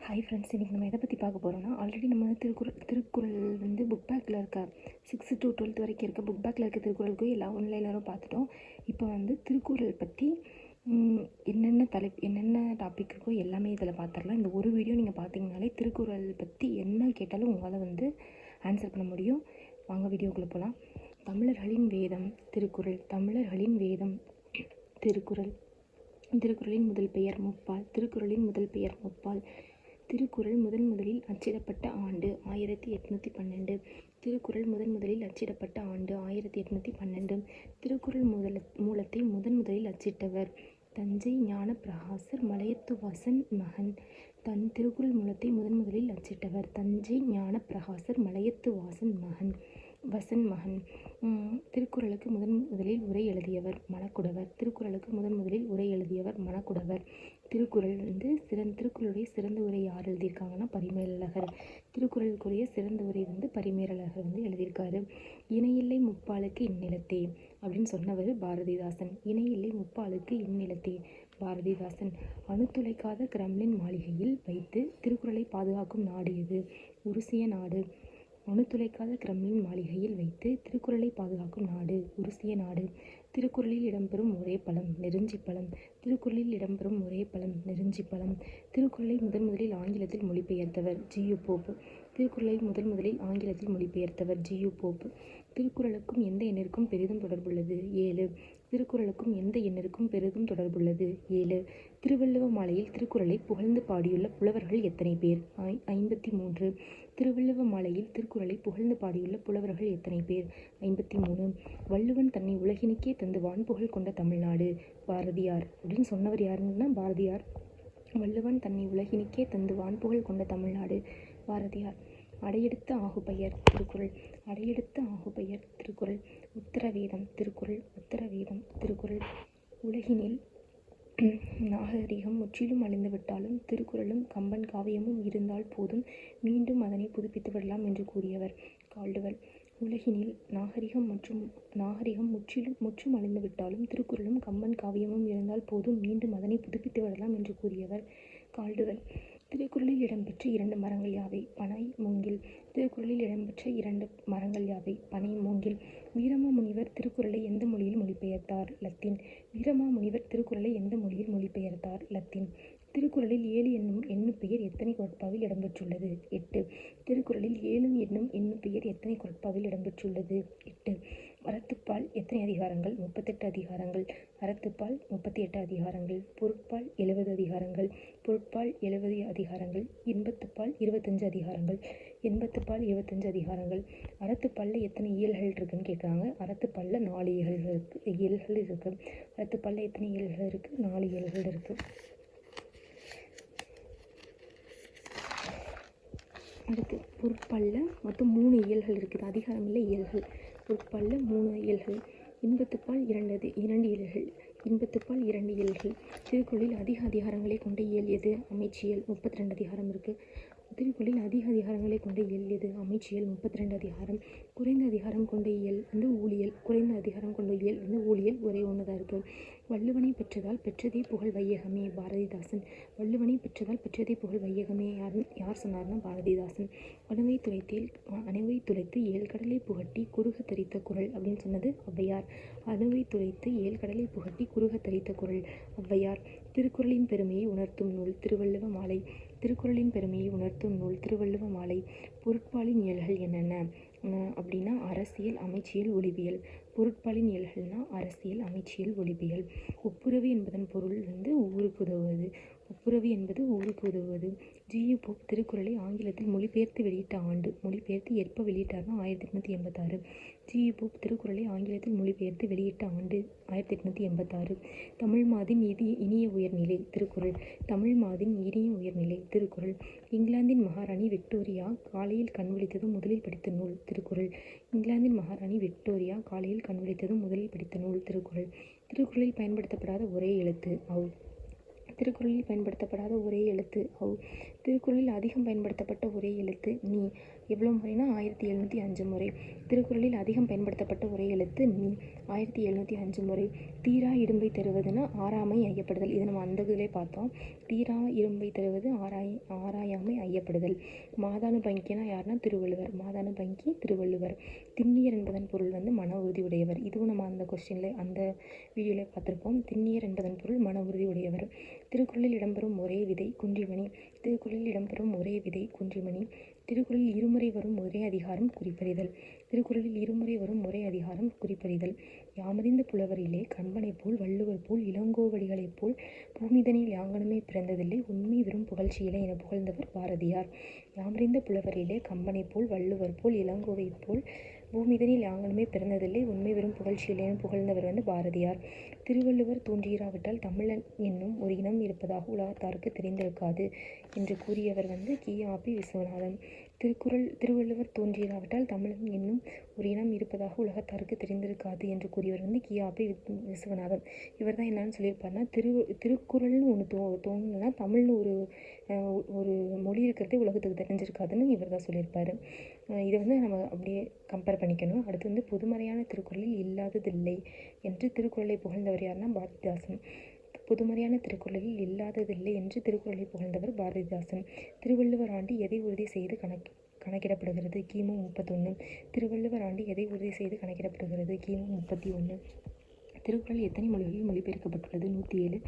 Hi friends, இன்றைக்கி நம்ம எதை பற்றி பார்க்க போகிறோம்னா, ஆல்ரெடி நம்ம திருக்குறள் வந்து புக் பேக்கில் இருக்க 6th to 12th வரைக்கும் இருக்க புக் பேக்கில் இருக்க திருக்குறளுக்கும் எல்லாம் ஆன்லைனில் பார்த்துட்டோம். இப்போ வந்து திருக்குறள் பற்றி என்னென்ன டாபிக் இருக்கோ எல்லாமே இதில் பார்த்துடலாம். இந்த ஒரு வீடியோ நீங்கள் பார்த்தீங்கனாலே திருக்குறள் பற்றி என்ன கேட்டாலும் உங்களால் வந்து ஆன்சர் பண்ண முடியும். வாங்க வீடியோக்குள்ளே போகலாம். தமிழர்களின் வேதம் திருக்குறள். தமிழர்களின் வேதம் திருக்குறள். திருக்குறளின் முதல் பெயர் முப்பால். திருக்குறளின் முதல் பெயர் முப்பால். திருக்குறள் முதலில் அச்சிடப்பட்ட ஆண்டு 1812. திருக்குறள் முதலில் அச்சிடப்பட்ட ஆண்டு 1812. திருக்குறள் மூலத்தை முதலில் அச்சிட்டவர் தஞ்சை ஞானப்பிரகாசர் மலையத்துவாசன் மகன். திருக்குறள் மூலத்தை முதலில் அச்சிட்டவர் தஞ்சை ஞானப்பிரகாசர் மலையத்துவாசன் மகன். திருக்குறளுக்கு முதலில் உரை எழுதியவர் மணக்குடவர். திருக்குறளுக்கு முதலில் உரை எழுதியவர் மணக்குடவர். திருக்குறள் வந்து திருக்குறளுடைய சிறந்த உரை யார் எழுதியிருக்காங்கன்னா பரிமேலழகர். திருக்குறளுக்குரிய சிறந்த உரை வந்து பரிமேலழகர் வந்து எழுதியிருக்காரு. இணையில்லை முப்பாலுக்கு இந்நிலத்தே அப்படின்னு சொன்னவர் பாரதிதாசன். இணையில்லை முப்பாலுக்கு இந்நிலத்தே பாரதிதாசன். அணுத்துளைக்காத கிரெம்ளின் மாளிகையில் வைத்து திருக்குறளை பாதுகாக்கும் நாடு எது? உருசிய நாடு. அணுத்துளைக்காத கிரெம்ளின் மாளிகையில் வைத்து திருக்குறளை பாதுகாக்கும் நாடு உருசிய நாடு. திருக்குறளில் இடம்பெறும் ஒரே பழம் நெருஞ்சிப்பழம். திருக்குறளில் இடம்பெறும் ஒரே பழம் நெருஞ்சிப்பழம். திருக்குறளை முதலில் ஆங்கிலத்தில் மொழிபெயர்த்தவர் ஜியு போப். திருக்குறளை முதலில் ஆங்கிலத்தில் மொழிபெயர்த்தவர் ஜியு போப். திருக்குறளுக்கும் எந்த எண்ணிற்கும் பெரிதும் தொடர்புள்ளது? 7. திருக்குறளுக்கும் எந்த எண்ணிற்கும் பெரிதும் தொடர்புள்ளது? 7. திருவள்ளுவ மாலையில் திருக்குறளை புகழ்ந்து பாடியுள்ள புலவர்கள் எத்தனை பேர்? 53. திருவள்ளுவ மாலையில் திருக்குறளை புகழ்ந்து பாடியுள்ள புலவர்கள் எத்தனை பேர்? 53. வள்ளுவன் தன்னை உலகினுக்கே தந்து வான்புகழ் கொண்ட தமிழ்நாடு பாரதியார் அப்படின்னு சொன்னவர் யாருன்னா பாரதியார். வள்ளுவன் தன்னை உலகினுக்கே தந்து வான்புகழ் கொண்ட தமிழ்நாடு பாரதியார். அடையெடுத்த ஆகுபெயர் திருக்குறள். அடையெடுத்த ஆகுபெயர் திருக்குறள். உத்தரவேதம் திருக்குறள். உத்தரவேதம் திருக்குறள். உலகினில் நாகரிகம் முற்றிலும் அழிந்துவிட்டாலும் திருக்குறளும் கம்பன் காவியமும் இருந்தால் போதும், மீண்டும் அதனை புதுப்பித்து விடலாம் என்று கூறியவர் கால்டுவெல். உலகினில் நாகரிகம் முற்றும் அழிந்துவிட்டாலும் திருக்குறளும் கம்பன் காவியமும் இருந்தால் போதும், மீண்டும் அதனை புதுப்பித்து விடலாம் என்று கூறியவர் கால்டுவெல். திருக்குறளில் இடம்பெற்ற 2 மரங்கள் யாவை? பனை, மூங்கில். திருக்குறளில் இடம்பெற்ற 2 மரங்கள் யாவை? பனை, மூங்கில். வீரமாமுனிவர் திருக்குறளை எந்த மொழியில் மொழிபெயர்த்தார்? லத்தீன். வீரமாமுனிவர் திருக்குறளை எந்த மொழியில் மொழிபெயர்த்தார்? லத்தீன். திருக்குறளில் 7 என்னும் எண்ணுப்பெயர் எத்தனை குறட்பாவில் இடம்பெற்றுள்ளது? 8. திருக்குறளில் 7 என்னும் எண்ணுப்பெயர் எத்தனை குறட்பாவில் இடம்பெற்றுள்ளது? 8. அறத்துப்பால் எத்தனை அதிகாரங்கள்? 38 அதிகாரங்கள். அறத்துப்பால் 38 அதிகாரங்கள். பொருட்பால் 70 அதிகாரங்கள். பொருட்பால் 70 அதிகாரங்கள். இன்பத்துப்பால் 25 அதிகாரங்கள். இன்பத்துப்பால் 25 அதிகாரங்கள். அறத்துப்பாலில் எத்தனை இயல்கள் இருக்குன்னு கேட்குறாங்க. அறத்துப்பாலில் 4 இயல்கள் இருக்கு. அறத்துப்பாலில் எத்தனை இயல்கள் இருக்கு? 4 இயல்கள் இருக்கு. அடுத்து பொருட்பாலில் மொத்தம் 3 இயல்கள் இருக்குது. அதிகாரங்களில் இயல்கள். பொருட்பாலில் 3 இயல்கள். இன்பத்துப்பால் 2 இயல்கள். இன்பத்துப்பால் 2 இயல்கள். திருக்குறளில் அதிக அதிகாரங்களை கொண்ட இயல் எது? அமைச்சியல். 32 அதிகாரம் இருக்குது. திருக்குறளில் அதிக அதிகாரங்களை கொண்ட இயல் எது? அமைச்சியல். 32 அதிகாரம். குறைந்த அதிகாரம் கொண்ட இயல் வந்து ஊழியல். குறைந்த அதிகாரம் கொண்ட இயல் வந்து ஊழியல். ஒரே ஒன்றுதான் இருக்குது. வள்ளுவனை பெற்றதால் பெற்றதே புகழ் வையகமே பாரதிதாசன். வள்ளுவனை பெற்றதால் பெற்றதே புகழ் வையகமே யார் சொன்னார்னா பாரதிதாசன். அணுவை துளைத்து 7 கடலை புகட்டி குறுக தரித்த குறள் அப்படின்னு சொன்னது ஔவையார். அணுவை துளைத்து 7 கடலை புகட்டி குறுக தரித்த குறள் ஔவையார். திருக்குறளின் பெருமையை உணர்த்தும் நூல் திருவள்ளுவ மாலை. திருக்குறளின் பெருமையை உணர்த்தும் நூல் திருவள்ளுவ மாலை. பொருட்பாலின் இயல்கள் என்னென்ன அப்படின்னா அரசியல், அமைச்சியல், ஒழிபியல். பொருட்பாலின் இயல்கள்னா அரசியல், அமைச்சியல், ஒழிபியல். ஒப்புரவு என்பதன் பொருள் வந்து ஊருக்கு உதவுவது. ஒப்புரவு என்பது ஊருக்கு உதவுவது. ஜியு போப் திருக்குறளை ஆங்கிலத்தில் மொழிபெயர்த்து வெளியிட்ட ஆண்டு? மொழிபெயர்த்து எப்போ வெளியிட்டார்னா 1886. ஜியு போப் திருக்குறளை ஆங்கிலத்தில் மொழிபெயர்த்து வெளியிட்ட ஆண்டு 1886. தமிழ் மாதின் இனிய உயர்நிலை திருக்குறள். தமிழ் மாதின் இனிய உயர்நிலை திருக்குறள். இங்கிலாந்தின் மகாராணி விக்டோரியா காலையில் கண்விழித்ததும் முதலில் படித்த நூல் திருக்குறள். இங்கிலாந்தின் மகாராணி விக்டோரியா காலையில் கண்விழித்ததும் முதலில் படித்த நூல் திருக்குறள். திருக்குறளில் பயன்படுத்தப்படாத ஒரே எழுத்து ஔ. திருக்குறளில் பயன்படுத்தப்படாத ஒரே எழுத்து ஔ. திருக்குறளில் அதிகம் பயன்படுத்தப்பட்ட ஒரே எழுத்து நீ. எவ்வளோ முறைனா 1705 முறை. திருக்குறளில் அதிகம் பயன்படுத்தப்பட்ட உரை எழுத்து நீ, 1705 முறை. தீரா இடும்பை தருவதுன்னா ஆறாமை ஐயப்படுதல். இதை நம்ம அந்த இதிலே பார்த்தோம். தீரா இடும்பை தருவது ஆராயாமை ஐயப்படுதல். மாதானு பங்கினா யாருன்னா திருவள்ளுவர். மாதானு பங்கி திருவள்ளுவர். திண்ணியர் என்பதன் பொருள் வந்து மன உறுதி உடையவர். இதுவும் நம்ம அந்த கொஸ்டின்ல அந்த வீடியோவில் பார்த்துருப்போம். திண்ணியர் என்பதன் பொருள் மன உறுதி உடையவர். திருக்குறளில் இடம்பெறும் ஒரே விதை குன்றிமணி. திருக்குறளில் இடம்பெறும் ஒரே விதை குன்றிமணி. திருக்குறளில் இருமுறை வரும் ஒரே அதிகாரம் குறிப்பறிதல். திருக்குறளில் இருமுறை வரும் ஒரே அதிகாரம் குறிப்பறிதல். யாமறிந்த புலவரிலே கம்பனை போல் வள்ளுவர் போல் இளங்கோவடிகளைப் போல் பூமிதனில் யாங்கனுமே பிறந்ததில்லை உண்மை வெறும் புகழ்ச்சியிலே என புகழ்ந்தவர் பாரதியார். யாமறிந்த புலவரிலே கம்பனை போல் வள்ளுவர் போல் இளங்கோவை போல் பூமிதனில் யாங்கனுமே பிறந்ததில்லை உண்மை வெறும் புகழ்ச்சியிலேன்னு புகழ்ந்தவர் வந்து பாரதியார். திருவள்ளுவர் தோன்றியிராவிட்டால் தமிழன் என்னும் ஒரு இனம் இருப்பதாக உலகத்தாருக்கு தெரிந்திருக்காது என்று கூறியவர் வந்து கி.ஆ.பி. விஸ்வநாதன். திருவள்ளுவர் தோன்றியிராவிட்டால் தமிழன் என்னும் ஒரு இனம் இருப்பதாக உலகத்தாருக்கு தெரிந்திருக்காது என்று கூறியவர் வந்து கி.ஆ.பி. விஸ்வநாதன். இவர் தான் என்னன்னு சொல்லியிருப்பாருன்னா, திருக்குறள்னு ஒன்று தோணுன்னா தமிழ்னு ஒரு மொழி இருக்கிறதே உலகத்துக்கு தெரிஞ்சிருக்காதுன்னு இவர் தான் சொல்லியிருப்பார். இதை வந்து நம்ம அப்படியே கம்பேர் பண்ணிக்கணும். அடுத்து வந்து பொதுமறையான திருக்குறளில் இல்லாததில்லை என்று திருக்குறளை புகழ்ந்தவர் யாருன்னா பாரதிதாசன். பொதுமறையான திருக்குறளில் இல்லாததில்லை என்று திருக்குறளை புகழ்ந்தவர் பாரதிதாசன். திருவள்ளுவர் ஆண்டு எதை உறுதி செய்து கணக்கிடப்படுகிறது? கிமு 31. திருவள்ளுவர் ஆண்டு எதை உறுதி செய்து கணக்கிடப்படுகிறது? கிமு 31. திருக்குறள் எத்தனை மொழிகளில் மொழிபெயர்க்கப்பட்டுள்ளது? 107.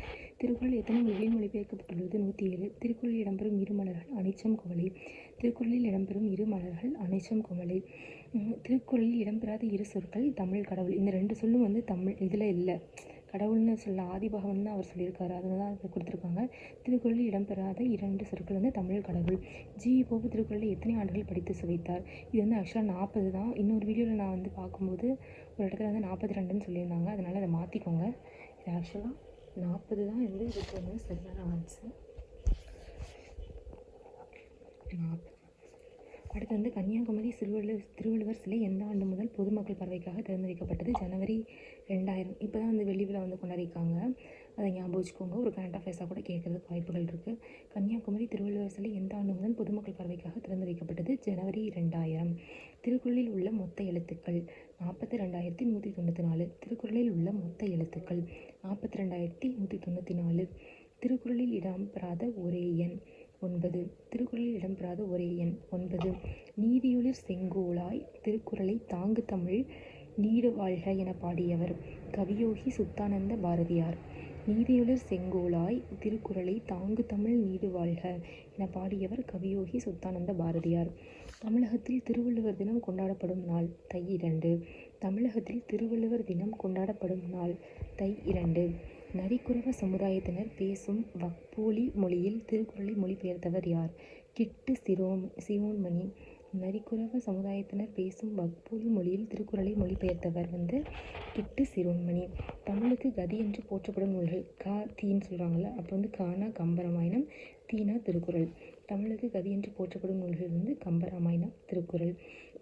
திருக்குறள் எத்தனை மொழிகளில் மொழிபெயர்க்கப்பட்டுள்ளது? 107. திருக்குறளில் இடம்பெறும் இரு மலர்கள் அனிச்சம் குவளை. திருக்குறளில் இடம்பெறும் இரு மலர்கள் அனிச்சம் குவளை. திருக்குறளில் இடம்பெறாத இரு சொற்கள் தமிழ் கடவுள். இந்த 2 சொல்லும் வந்து தமிழ் இதில் இல்லை. கடவுள்னு சொல்ல ஆதிபகவன் தான் அவர் சொல்லியிருக்காரு. அதனால தான் அதை கொடுத்துருக்காங்க. திருக்குறளில் இடம்பெறாத 2 சொற்கள் வந்து தமிழ் கடவுள். ஜி.போப்பு திருக்குறளை எத்தனை ஆண்டுகள் படித்து சுவைத்தார்? இது வந்து ஆக்சுவலாக 40 தான். இன்னொரு வீடியோவில் நான் வந்து பார்க்கும்போது ஒரு இடத்துல வந்து 42ன்னு சொல்லியிருந்தாங்க. அதனால் அதை மாற்றிக்கோங்க. இது ஆக்சுவலாக 40 தான் வந்து இதுக்கு வந்து சரியான ஆன்சர். 40. அடுத்து வந்து கன்னியாகுமரி திருவள்ளுவர் சிலை எந்த ஆண்டு முதல் பொதுமக்கள் பார்வைக்காக திறந்து வைக்கப்பட்டது? ஜனவரி 2000. இப்போ தான் வந்து வெள்ளி விழா வந்து கொண்டாடிருக்காங்க. அதை ஞாபகம் வச்சுக்கோங்க. ஒரு கரண்ட் அஃபேர்ஸாக கூட கேட்கறதுக்கு வாய்ப்புகள் இருக்குது. கன்னியாகுமரி திருவள்ளுவர் சிலை எந்த ஆண்டு முதல் பொதுமக்கள் பார்வைக்காக திறந்து வைக்கப்பட்டது? ஜனவரி 2000. திருக்குறளில் உள்ள மொத்த எழுத்துக்கள் 42,194. திருக்குறளில் உள்ள மொத்த எழுத்துக்கள் 42,194. திருக்குறளில் இடம்பெறாத ஒரே எண் 9. திருக்குறளில் இடம்பெறாத ஒரே எண் 9. நீதியொளிர் செங்கோலாய் திருக்குறளை தாங்கு தமிழ் நீடு வாழ்க என பாடியவர் கவியோகி சுத்தானந்த பாரதியார். நீதியொளிர் செங்கோலாய் திருக்குறளை தாங்கு தமிழ் நீடு வாழ்க என பாடியவர் கவியோகி சுத்தானந்த பாரதியார். தமிழகத்தில் திருவள்ளுவர் தினம் கொண்டாடப்படும் நாள் தை 2. தமிழகத்தில் திருவள்ளுவர் தினம் கொண்டாடப்படும் நாள் தை 2. நரிக்குறவ சமுதாயத்தினர் பேசும் வக்போலி மொழியில் திருக்குறளை மொழிபெயர்த்தவர் யார்? கிட்டு சிரோன்மணி. நரிக்குறவ சமுதாயத்தினர் பேசும் வக்போலி மொழியில் திருக்குறளை மொழிபெயர்த்தவர் வந்து கிட்டு சிரோன்மணி. தமிழுக்கு கதி என்று போற்றப்படும் நூல்கள் தீன்னு சொல்கிறாங்கல்ல, அப்போ வந்து கானா கம்பராமாயணம், தீனா திருக்குறள். தமிழுக்கு கதி என்று போற்றப்படும் நூல்கள் வந்து கம்பராமாயணம், திருக்குறள்.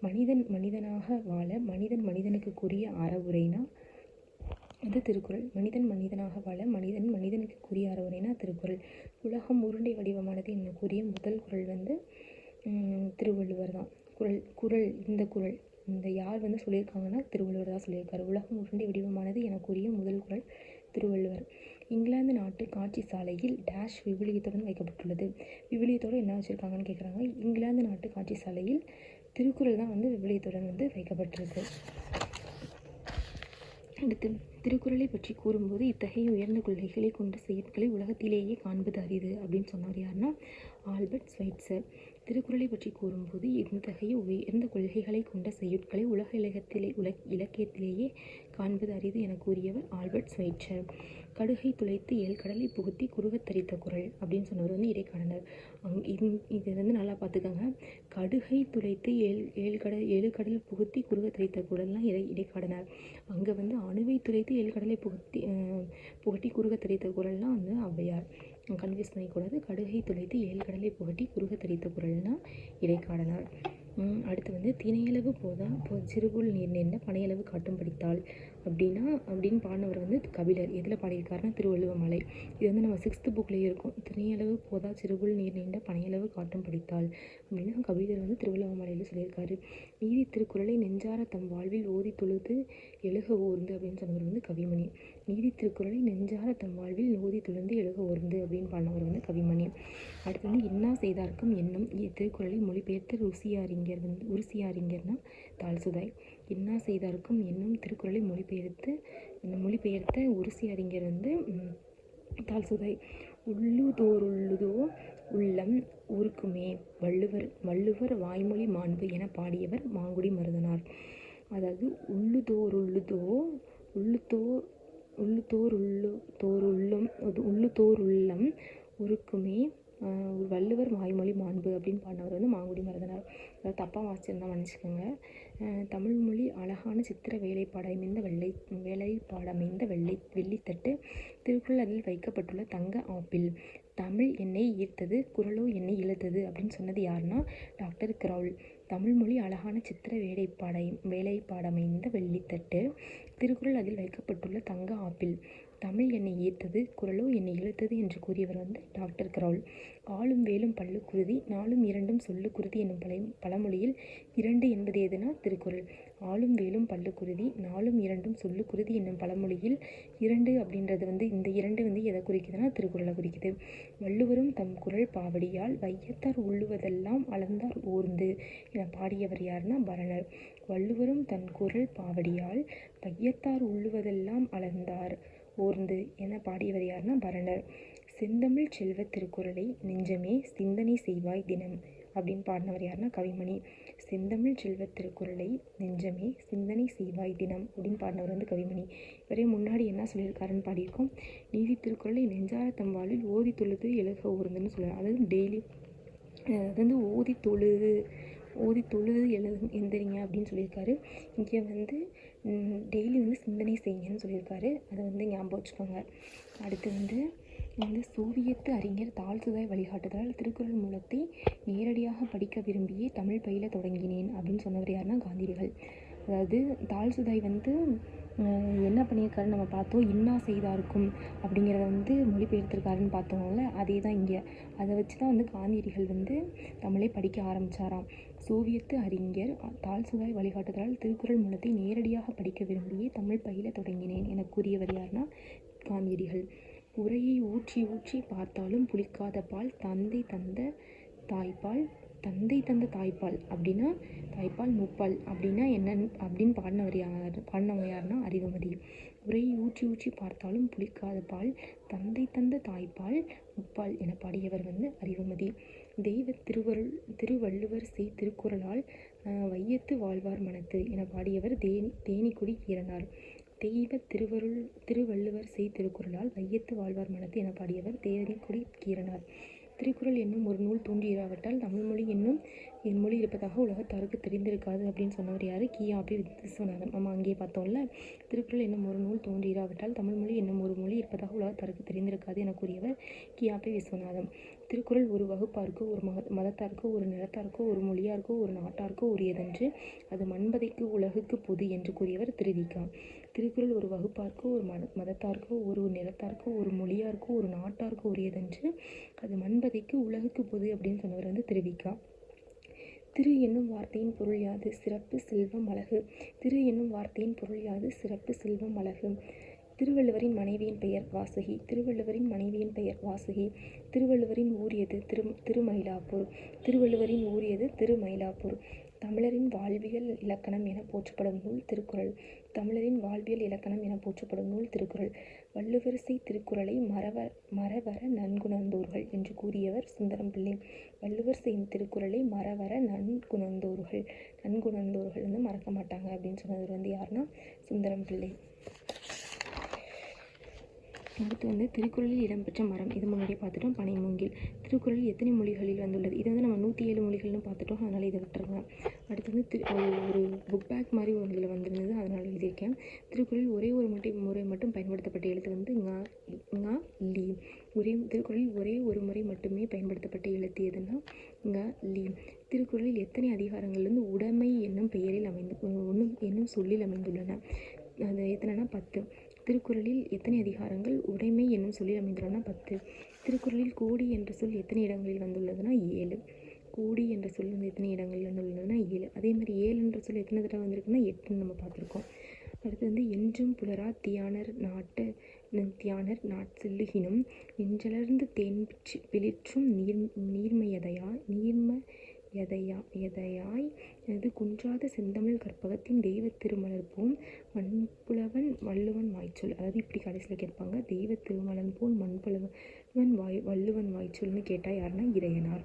மனிதன் மனிதனாக வாழ மனிதன் மனிதனுக்குரிய அறவுரைனா அது திருக்குறள். மனிதன் மனிதனாக வாழ மனிதனுக்குரிய அறவுரைனா திருக்குறள். உலகம் உருண்டை வடிவமானது என கூறிய முதல் குறள் வந்து திருவள்ளுவர் தான். இந்த யார் வந்து சொல்லியிருக்காங்கன்னா திருவள்ளுவர் தான் சொல்லியிருக்காரு. உலகம் உருண்டை வடிவமானது என கூறிய முதல் குறள் திருவள்ளுவர். இங்கிலாந்து நாட்டு காட்சி சாலையில் டேஷ் விவிலியத்துடன் வைக்கப்பட்டுள்ளது. விவிலியத்தோடு என்ன வச்சுருக்காங்கன்னு கேட்குறாங்க. இங்கிலாந்து நாட்டு காட்சி சாலையில் திருக்குறள் தான் வந்து விவிலியத்துடன் வந்து வைக்கப்பட்டிருக்கு. அடுத்து திருக்குறளை பற்றி கூறும்போது இத்தகைய உயர்ந்த கொள்கைகளை கொண்ட செயற்களை உலகத்திலேயே காண்பது அரிது அப்படின்னு சொன்னார் யாருன்னா ஆல்பர்ட் ஸ்வைட்சர். திருக்குறளை பற்றி கூறும்போது இத்தகைய உயர்ந்த கொள்கைகளை கொண்ட செயற்களை இலக்கியத்திலேயே காண்பது அரிது என கூறியவர் ஆல்பர்ட் ஸ்வைட்சர். கடுகை துளைத்து 7 கடலை புகுத்தி குறுகத் தரித்த குறள் அப்படின்னு சொன்னவர் வந்து இடைக்காடனர். இது வந்து நல்லா பார்த்துக்கோங்க. கடுகை துளைத்து 7 கடல் புகுத்தி குறுகத் தரித்த குறள்லாம் இடைக்காடனர். அங்கே வந்து அணுவை துளைத்து 7 கடலை புகட்டி குறுகத் தரித்த குறள்லாம் வந்து ஔவையார். கன்ஃபியூஸ் பண்ணிக்கூடாது. கடுகை துளைத்து 7 கடலை புகட்டி குறுகத் தரித்த குறள்னா இடைக்காடனர். அடுத்து வந்து தினையளவு போதா சிறுகுள் நீர் நேர்ந்த பனையளவு காட்டும் படித்தாள் அப்படின்னு பாடினவர் வந்து கபிலர். எதில் பாடியிருக்காருன்னா திருவள்ளுவமலை. இது வந்து நம்ம 6th புக்லேயே இருக்கும். தினையளவு போதா சிறுகுள் நீர் நேர்ந்த பனையளவு காட்டும் படித்தாள் அப்படின்னு கபிலர் வந்து திருவள்ளுவமலையில் சொல்லியிருக்காரு. நீதி திருக்குறளை நெஞ்சார தம் வாழ்வில் ஓதி தொழுது எழுக ஓர்ந்து அப்படின்னு சொன்னவர் வந்து கவிமணி. நீதி திருக்குறளை நெஞ்சார தம் வாழ்வில் ஓதி தொழுந்து எழுக ஓர்ந்து அப்படின்னு பாடினவர் வந்து கவிமணி. அடுத்து வந்து இன்னா செய்தார்க்கும் என்னும் திருக்குறளை மொழிபெயர்த்த உருசியாரிஞர்னா தாழ்சுதாய். இன்னா செய்தார்க்கும் என்னும் திருக்குறளை மொழிபெயர்த்த உருசியாரிஞர் வந்து தாழ்சுதாய். உள்ளுதோறுள்ளுதோ உள்ளம் உருக்குமே வள்ளுவர் வாய்மொழி மாண்பு என பாடியவர் மாங்குடி மருதனார். அதாவது உள்ளுதோறுள்ளம் உருக்குமே வள்ளுவர் வாய்மொழி மாண்பு அப்படின்னு பாடினவர் வந்து மாங்குடி மருதனார். அதாவது தப்பாக வாசிச்சிருந்தா மன்னிச்சுக்கோங்க. தமிழ்மொழி அழகான சித்திர வேலைப்பாடமைந்த வெள்ளித்தட்டு திருக்குறள் அதில் வைக்கப்பட்டுள்ள தங்க ஆப்பிள். தமிழ் என்னை ஈர்த்தது குறளோ என்னை இழுத்தது அப்படின்னு சொன்னது யாருன்னா டாக்டர் கிரவுல். தமிழ்மொழி அழகான சித்திர வேலைப்பாடமைந்த வெள்ளித்தட்டு திருக்குறள் அதில் வைக்கப்பட்டுள்ள தங்க ஆப்பிள். தமிழ் என்னை ஈர்த்தது குறளோ என்னை இழுத்தது என்று கூறியவர் வந்து டாக்டர் கிரவுல். ஆளும் வேலும் பல்லு குருதி நாலும் இரண்டும் சொல்லு குருதி என்னும் பழமொழியில் 2 என்பது எதுனா திருக்குறள். ஆளும் வேலும் பல்லு குருதி நாலும் இரண்டும் சொல்லு குருதி என்னும் பழமொழியில் 2 அப்படின்றது வந்து இந்த 2 வந்து எதை குறிக்குதுன்னா திருக்குறளை குறிக்குது. வள்ளுவரும் தம் குறள் பாவடியால் வையத்தார் உள்ளுவதெல்லாம் அளந்தார் ஓர்ந்து என பாடியவர் யாருன்னா பரணர். வள்ளுவரும் தன் குறள் பாவடியால் வையத்தார் உள்ளுவதெல்லாம் அளந்தார் ஓர்ந்து என பாடியவர் யாருன்னா பரணர். செந்தமிழ் செல்வ திருக்குறளை நெஞ்சமே சிந்தனை செய்வாய் தினம் அப்படின்னு பாடினவர் யாருன்னா கவிமணி. செந்தமிழ் செல்வ திருக்குறளை நெஞ்சமே சிந்தனை செய்வாய் தினம் அப்படின்னு பாடினவர் வந்து கவிமணி. இவரே முன்னாடி என்ன சொல்லியிருக்காருன்னு பாடியிருக்கோம். நீதி திருக்குறளை நெஞ்சார தம் வாழ்வில் ஓதி தொழுது எழுக ஓர்ந்துன்னு சொல்லுவார். அதாவது டெய்லி அது வந்து ஓதி தொழுது எந்திரிங்க அப்படின்னு சொல்லியிருக்காரு. இங்கே வந்து டெய்லி வந்து சிந்தனை செய்யுங்கன்னு சொல்லியிருக்காரு. அதை வந்து ஞாபகம் வச்சுக்கோங்க. அடுத்து வந்து சோவியத்து அறிஞர் தாழ்சுதாய் வழிகாட்டுதலால் திருக்குறள் மூலத்தை நேரடியாக படிக்க விரும்பியே தமிழ் பயில தொடங்கினேன் அப்படின்னு சொன்னவர் யாருன்னா காந்தியடிகள். அதாவது தாழ்சுதாய் வந்து என்ன பண்ணியிருக்காருன்னு நம்ம பார்த்தோம். இன்னா செய்தார்க்கும் அப்படிங்கிறத வந்து மொழிபெயர்த்திருக்காருன்னு பார்த்தோம்ல, அதே தான் இங்கே. அதை வச்சு தான் வந்து காந்தியடிகள் வந்து தமிழை படிக்க ஆரம்பித்தாராம். சோவியத்து அறிஞர் தாழ்சுதாய் வழிகாட்டுதலால் திருக்குறள் மூலத்தை நேரடியாக படிக்க விரும்பியே தமிழ் பயில தொடங்கினேன் என கூறியவர் யாருன்னா காந்தியடிகள். உரையை ஊற்றி பார்த்தாலும் புளிக்காத பால் தந்தை தந்த தாய்ப்பால் அப்படின்னா தாய்ப்பால் முப்பால் அப்படின்னா என்னன்னு அப்படின்னு பாடினவங்க யாருன்னா அறிவுமதி. உரையை ஊற்றி பார்த்தாலும் புளிக்காத பால் தந்தை தந்த தாய்ப்பால் முப்பால் என பாடியவர் வந்து அறிவுமதி. தெய்வ திருவள்ளுவர் செய் திருக்குறளால் வையத்து வாழ்வார் மனத்து என பாடியவர் தேனிக்குடி கீரனார். தெய்வ திருவள்ளுவர் செய் திருக்குறளால் வையத்து வாழ்வார் மனத்து என பாடியவர் தேனிக்குடி கீரனார். திருக்குறள் என்னும் ஒரு நூல் தோன்றியிராவிட்டால் தமிழ்மொழி என்னும் மொழி இருப்பதாக உலகத்தாருக்கு தெரிந்திருக்காது அப்படின்னு சொன்னவர் யார்? கி.ஆ.பி. விஸ்வநாதன். நம்ம அங்கேயே பார்த்தோம்ல. திருக்குறள் என்னும் ஒரு நூல் தோன்றியிராவிட்டால் தமிழ்மொழி என்னும் ஒரு மொழி இருப்பதாக உலகத்தாருக்கு தெரிந்திருக்காது என கூறியவர் கி.ஆ.பி. விஸ்வநாதன். திருக்குறள் ஒரு வகுப்பாருக்கோ ஒரு மதத்தாருக்கோ ஒரு நிலத்தாருக்கோ ஒரு மொழியாருக்கோ ஒரு நாட்டாருக்கோ உரியதென்று அது மண்பதைக்கு உலகுக்கு பொது என்று கூறியவர் திருவிக. திருக்குறள் ஒரு வகுப்பாருக்கோ ஒரு மதத்தாருக்கோ ஒரு நிலத்தாருக்கோ ஒரு மொழியாருக்கோ ஒரு நாட்டாருக்கோ உரியதென்று அது மண்பதைக்கு உலகுக்கு பொது அப்படின்னு சொன்னவர் வந்து திருவிக. திரு என்னும் வார்த்தையின் பொருள் யாது? சிறப்பு செல்வம் அழகு. திரு என்னும் வார்த்தையின் பொருள் யாது? சிறப்பு செல்வம் அழகு. திருவள்ளுவரின் மனைவியின் பெயர் வாசுகி. திருவள்ளுவரின் ஊர் எது? திருமயிலாப்பூர். தமிழரின் வாழ்வியல் இலக்கணம் என போற்றப்படும் நூல் திருக்குறள். வள்ளுவர் செய் திருக்குறளை மறவர நன்குணர்ந்தோர்கள் என்று கூறியவர் சுந்தரம் பிள்ளை. வள்ளுவர் செய்யும் திருக்குறளை மறவர நன்குணர்ந்தோர்கள் வந்து மறக்க மாட்டாங்க அப்படின்னு சொன்னது வந்து யாருன்னா சுந்தரம் பிள்ளை. அடுத்து வந்து திருக்குறளில் இடம்பெற்ற மரம், இது முன்னாடியே பார்த்துட்டோம். பனைமூங்கில். திருக்குறளில் எத்தனை மொழிகளில் வந்துள்ளது? இது வந்து நம்ம 107 மொழிகள்னு பார்த்துட்டோம், அதனால் இதை விட்டுருங்க. அடுத்து வந்து ஒரு புக் பேக் மாதிரி ஒரு இதில் வந்திருந்தது, அதனால் எழுதியிருக்கேன். திருக்குறளில் ஒரே ஒரு முறை மட்டும் பயன்படுத்தப்பட்ட எழுத்து வந்து ங லி. திருக்குறளில் ஒரே ஒரு முறை மட்டுமே பயன்படுத்தப்பட்ட எழுத்து எதுனா ங லி. திருக்குறளில் எத்தனை அதிகாரங்கள் வந்து உடைமை என்னும் பெயரில் என்னும் சொல்லில் அமைந்துள்ளன? அது எத்தனைனா 10. திருக்குறளில் எத்தனை அதிகாரங்கள் உடைமை என்னும் சொல்லில் அமைந்துள்ளன? 10. திருக்குறளில் கோடி என்ற சொல் எத்தனை இடங்களில் வந்துள்ளதுன்னா 7. கோடி என்ற சொல் வந்து எத்தனை இடங்களில் வந்துள்ளதுன்னா 7. அதே மாதிரி 7 என்ற சொல் எத்தனை தடவை வந்திருக்குன்னா 8ன்னு நம்ம பார்த்துருக்கோம். அடுத்து வந்து என்றும் புலரா தியானர் நாட்செல்லுகினும் நெஞ்சலர்ந்து தேன் பிளிற்றும் நீர்மையதையாய் அது குன்றாத செந்தமிழ் கற்பகத்தின் தெய்வத் திருமலர்போம் மண்புலவன் வள்ளுவன் வாய்ச்சொல். அதாவது இப்படி கடைசியில் கேட்பாங்க, தெய்வத் திருமலன் போல் மண்புலவன் வள்ளுவன் வாய்ச்சொல்னு கேட்டால் யாருன்னா இறையனார்.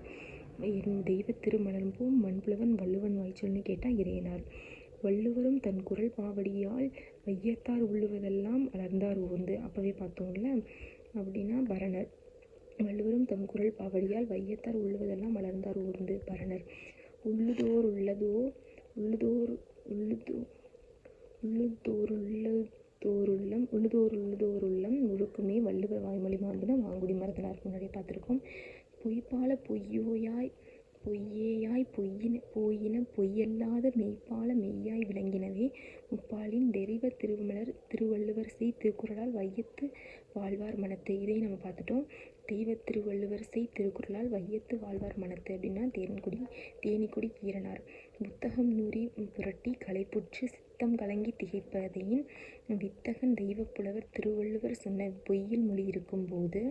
தெய்வத் திருமலன் போல் மண்புலவன் வள்ளுவன் வாய்ச்சொல்னு கேட்டால் இறையனார். வள்ளுவரும் தன் குறள் பாவடியால் வையத்தார் உள்ளுவதெல்லாம் அலர்ந்தார் ஊர்ந்து. அப்போவே பார்த்தோம்ல, அப்படின்னா பரணர். வள்ளுவரும் தம் குறள் பாவடியால் வையத்தார் உள்ளுவதெல்லாம் மலர்ந்தார் ஊர்ந்து, பரணர். உள்ளுதோருள்ளம் நுழுக்குமே வள்ளுவர் வாய்மொழி மாண்புன வாங்குடி மருதனார். முன்னாடியே பார்த்துருக்கோம். பொய்ப்பால பொய்யேயாய் போயின பொய்யல்லாத மெய்ப்பால மெய்யாய் விளங்கினவே முப்பாலின் தெரிவ திருவள்ளுவர் செய் திருக்குறளால் வையத்து வாழ்வார் மனத்து. இதையும் நம்ம பார்த்துட்டோம். தெய்வ திருவள்ளுவர் செய் திருக்குறளால் வையத்து வாழ்வார் மனத்து அப்படின்னா தேனிக்குடி கீரனார். புத்தகம் நூறி புரட்டி களைப்புற்று சித்தம் கலங்கி திகைப்பதையின் வித்தகன் தெய்வ புலவர் திருவள்ளுவர் சொன்ன பொய்யில் மொழி இருக்கும் போது